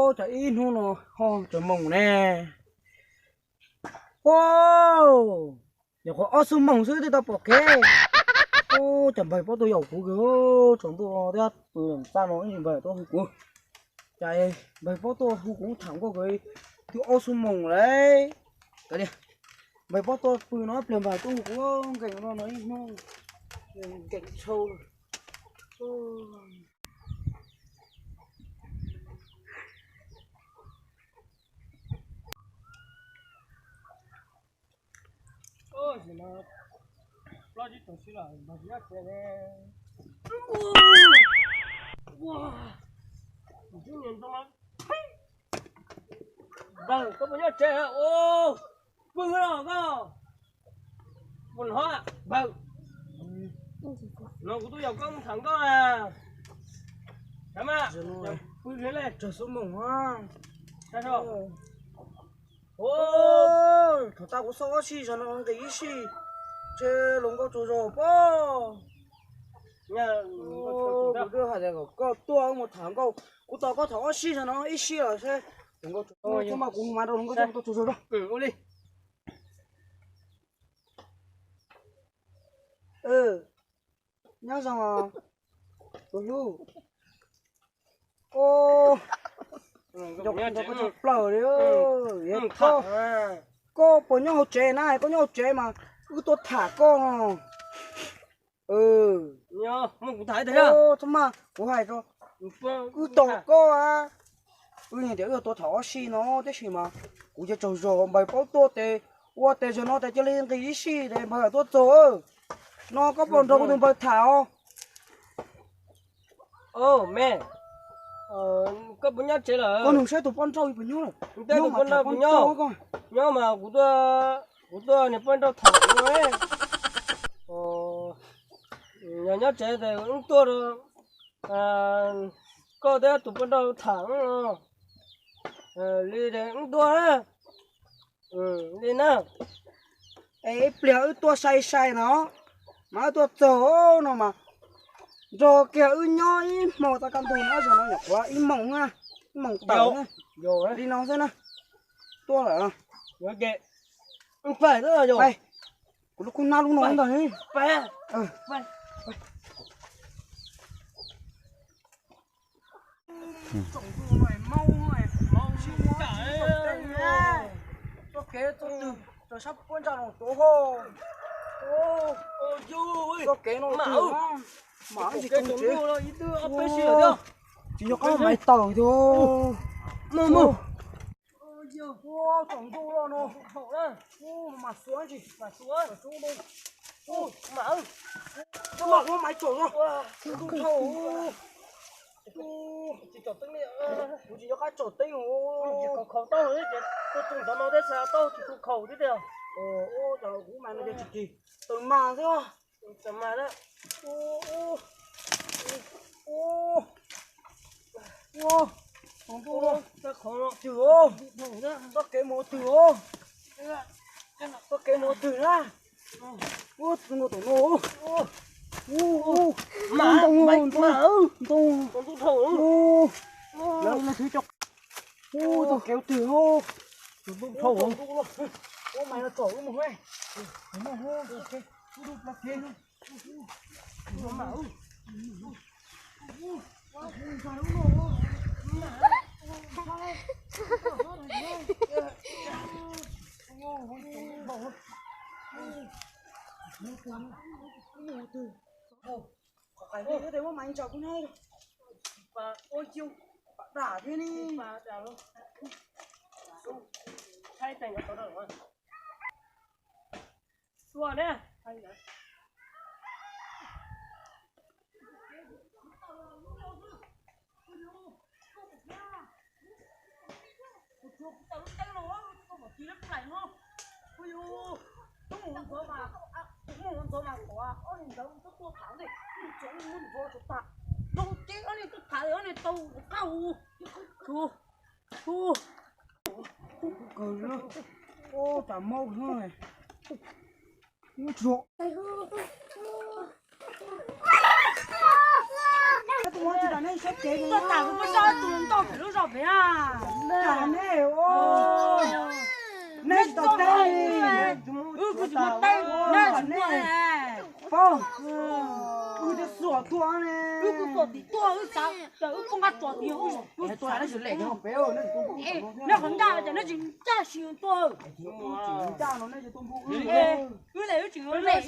ô trời in hôn nó ho trời mỏng nè ô giờ có ô sum mỏng dưới thì tao bỏ kê ô chẳng phải có tôi giàu cú cứ chúng tôi đã từ sao nó như vậy tôi cú chạy bởi có tôi cũng thẳng có cái ô sum mỏng đấy cái đi bởi có tôi từ nó liền vào tôi cũng cảnh nó nói nó cảnh sâu ôi gì mà lo gì tổng xí là mà gì á cái này wow chú nhìn tao mà vâng có bao nhiêu trẻ ô vâng rồi có buồn hoa vâng nó của tôi giàu công thẳng có à cảm ơn vui lên lên trời xuống mỏng ha sao sao ô thằng ta cũng sao xí cho nó cái gì chơi lồng có chỗ rồi po nha ô đưa hai cái có tua một tháng câu của tao có thằng xí cho nó ít xí rồi thế lồng có chỗ nhưng mà cũng mà đâu lồng có chỗ rồi đó ô đi nhớ rằng à rồi lu ô dọc nó có chụp lờ đấy ơ cô bỏ nhau trẻ này có nhau trẻ mà cứ tôi thả con nhớ mà cũng thấy thế à thôi mà cũng hay rồi cứ tổ cô à như thế tôi thả xí nó thế gì mà cũng cho trâu rò bài bao tôi thế qua thế cho nó thế cho lên cái gì để mà tôi rồi nó có bọn đâu có đừng bài thảo mẹ có bốn nhát chế là con đừng xe tụi con trâu bao nhiêu rồi tụi con là bao nhiêu nhưng mà của tôi này con trâu thẳng rồi nhà nhát chế thì cũng tôi rồi có đấy tụi con trâu thẳng đi đấy cũng tôi đấy đi nào ấy bèo tôi say say nó mà tôi chỗ nó mà rồi kiểu nhoi màu ta cầm tù nó cho nó nhặt quá im mỏng ha mỏng tẩu nha rồi đi nó xem nào tôi là rồi kệ không phải nữa rồi phải lúc con nào lúc nó rồi phải phải trồng tu này mau xin cả tôi kể tôi từ tôi sắp quan trọng là tôi hồ có cái nó mà gì cũng chứ chỉ có máy tàu thôi mơ wow trồng tu rồi nó mà xuống gì mà xuống đâu mà nó máy trộn rồi không thầu chỉ trộn tinh này chỉ có cái trộn tinh rồi khẩu tao đấy tôi trộn tao nó đấy sao tao chỉ trộn khẩu thế được trời cũng mà nó để chỉ từ mà thế à từ mà đó không tu đâu ta khó chữa ta cái một chữa ta cái một chữa ra nó tổ nó mà tu thầu lớn nó thứ chọc ta kéo chữa thầu mày là tổ một cái mà hô ok tu là kia nó mạo phải đi thế mà anh chọc cũng hay và ôi chiêu đả thế đi và đả luôn thay thành cái đó rồi xua đấy hay đấy ô chả mâu thôi ôi chuột tôi muốn chỉ là nên xếp kế tôi tao cũng cho tụi tao phải lúc rồi phải à một tay nè chúng tôi nè bao để sửa tua nè cứ sửa thì tua cứ sao giờ không bắt tua thì cái tua nó chỉ lẻ cái hộp béo nó không ra nó chỉ ra xíu tua cha nó này chỉ tôm phụ cứ lấy chỉ nó lẻ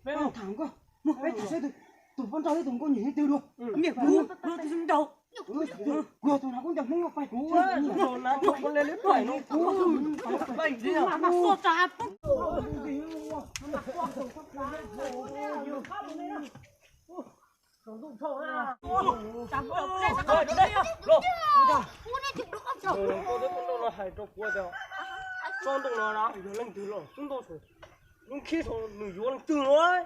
nó thẳng quá nó phải thử xem tụi con trai tụi con nhìn tiêu được nghiệp luôn nó thì chúng đâu vừa tụi nó cũng chẳng muốn phải cú rồi nó không có lên đến phải nó cú bệnh gì à mà xô cha khi thằng người vô từ nói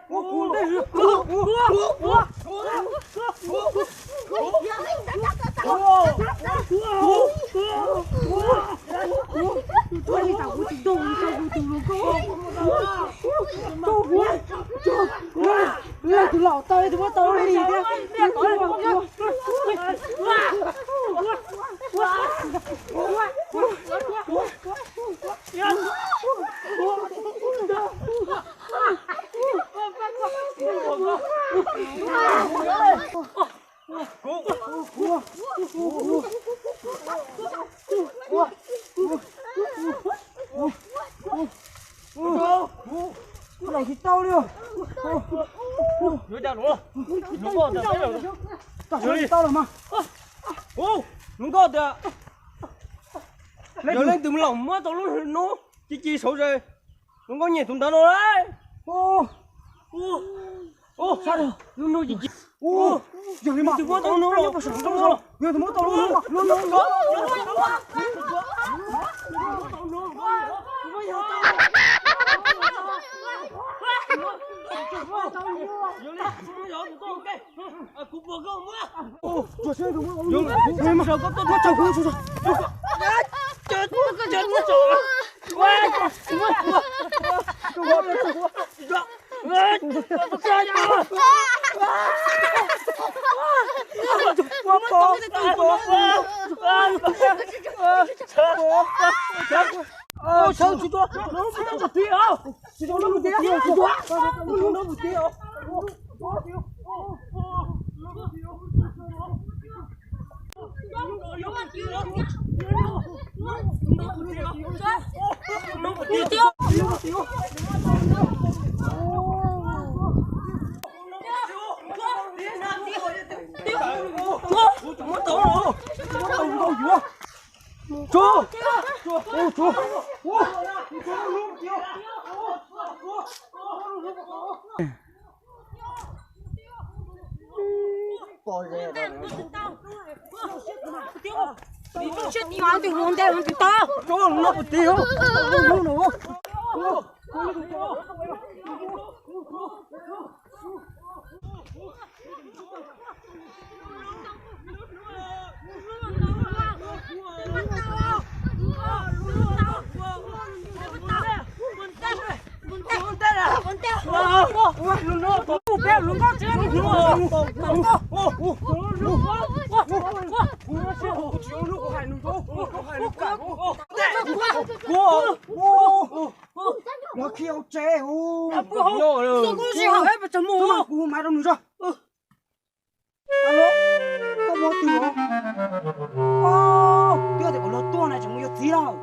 tụi lọ tơi tụi tao đi đi này thì tao đi rồi chả đúng không đúng không chả thấy rồi tao là mà ô đúng không chả giờ lên từ lòng mà tao nó chi xấu rồi đúng có nhìn chúng ta rồi đấy ô sao rồi nó gì giờ đi mà từ bữa tao nó rồi giờ từ bữa tao nó Trời ơi, đúng không? Mà sao có tôi chào cô rồi. Chết. Sao chú cho nó một tí không? Chú cho nó một tí không? Nó một tí không? đi vào từ hướng đây từ tao Cho nó một tí không? Nó nó kêu trẻ ô cũng chỉ hỏi hết chấm mù mà cú mày đâu nữa rồi alo có một tí không tiêu thì có lột tua này chẳng có gì đâu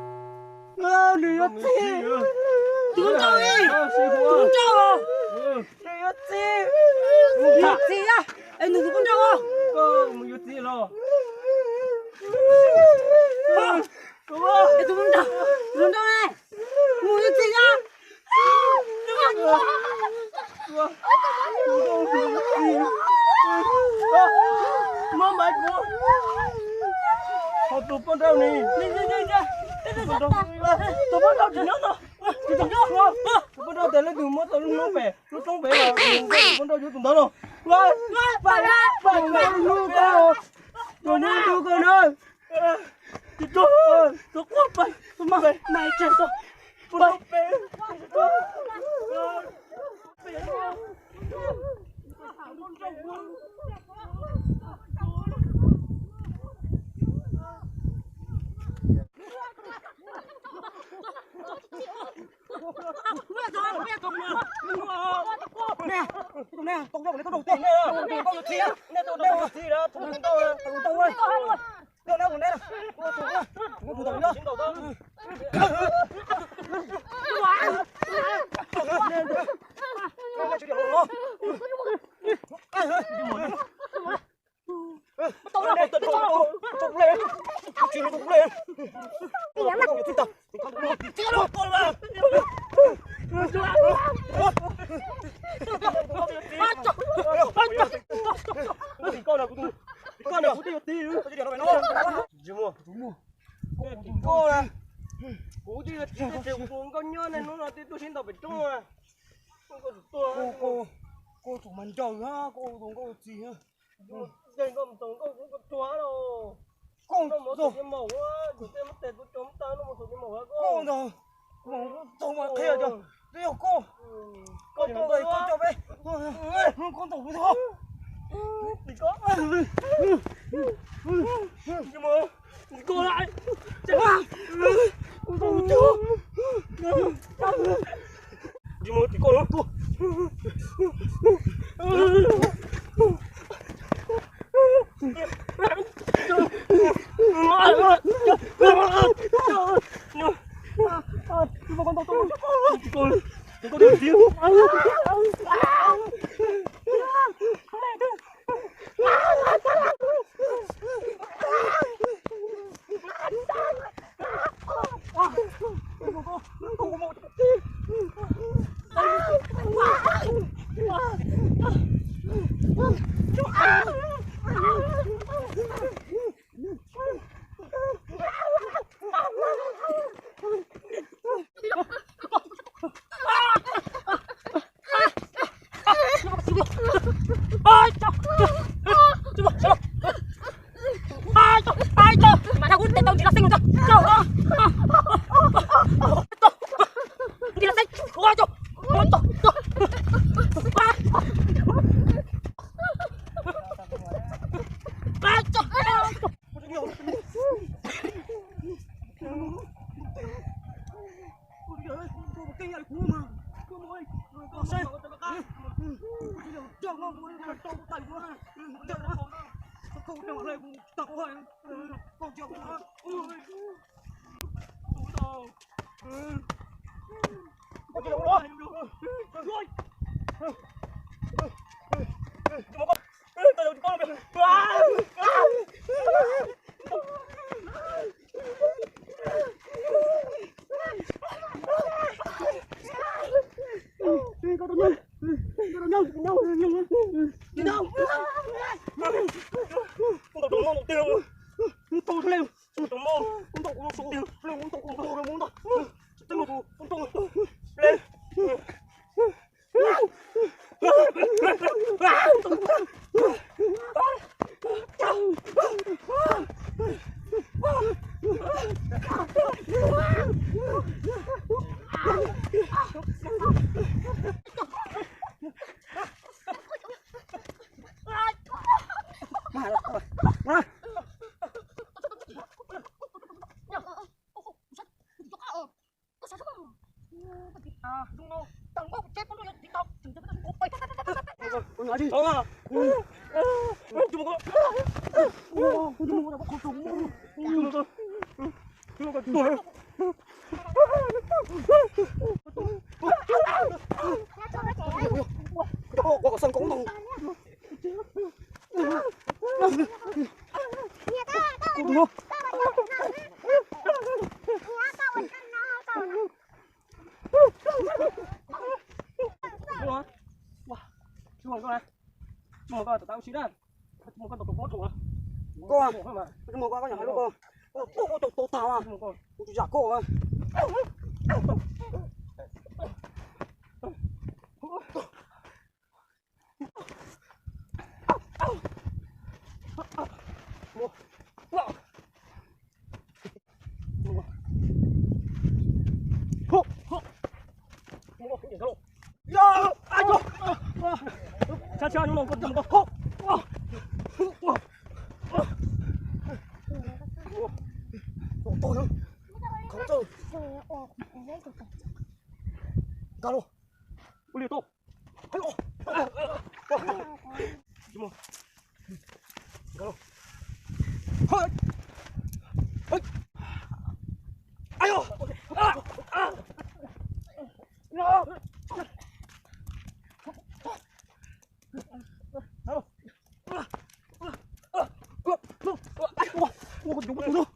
nữa gì tướng đâu đi tướng đâu nữa gì gì á em đừng có đâu à Mình yêu gì rồi em đừng đâu này mua cái gì á Má mày của họ tụi con đâu nè tụi con đâu chỉ nhớ thôi chỉ nhớ thôi tụi con đâu để lấy đường mất tụi nó bẻ nó trống bẻ là tụi con đâu vô tụi đó đâu phải nuôi con ơi chị tôi quá mày mày chết rồi mày bẻ Ủa sao còn đây nào. Tôi thủ đó. Chiến đầu đó. Nó chưa được đâu. Tao nó tụt tụt lên. Chiến tụt lên. Không chịu tao. Chiến đâu con mà. Con nào cũng đi nữa. Tôi đi đâu nó. Chưa mua. Cô này. Cô đi là chiều con nhớ này nó là tôi xin tao phải trung à. Cô thủ màn trời ha, cô gì ha. Đây con tổng con cũng có chóa đâu. Con nó một số màu á, chủ tem mất tiền tôi chống ta nó một số màu á cô rồi. Tôi mà kia chưa? Đây cô. Con tôi đây con cho về. Con thủ với thôi. Đừng có. Nhưng mà cô lại. Con thủ chưa. Nhưng mà thì con nó. Con đi tiếng. Nói gì? Có sân cũng không. Một con tao xí ra. Một con tao bốt rồi. Cô à? Một con có nhỏ luôn cô. Tô tao à? Một con. Cô giả cô à? Cha nó còn tầm có. Tôi nữa. Không chơi. Cá lô. Uli to. Hello. Cimo. Cá lô. Hơi. 아유. 야. 아이고, 너무 무서워.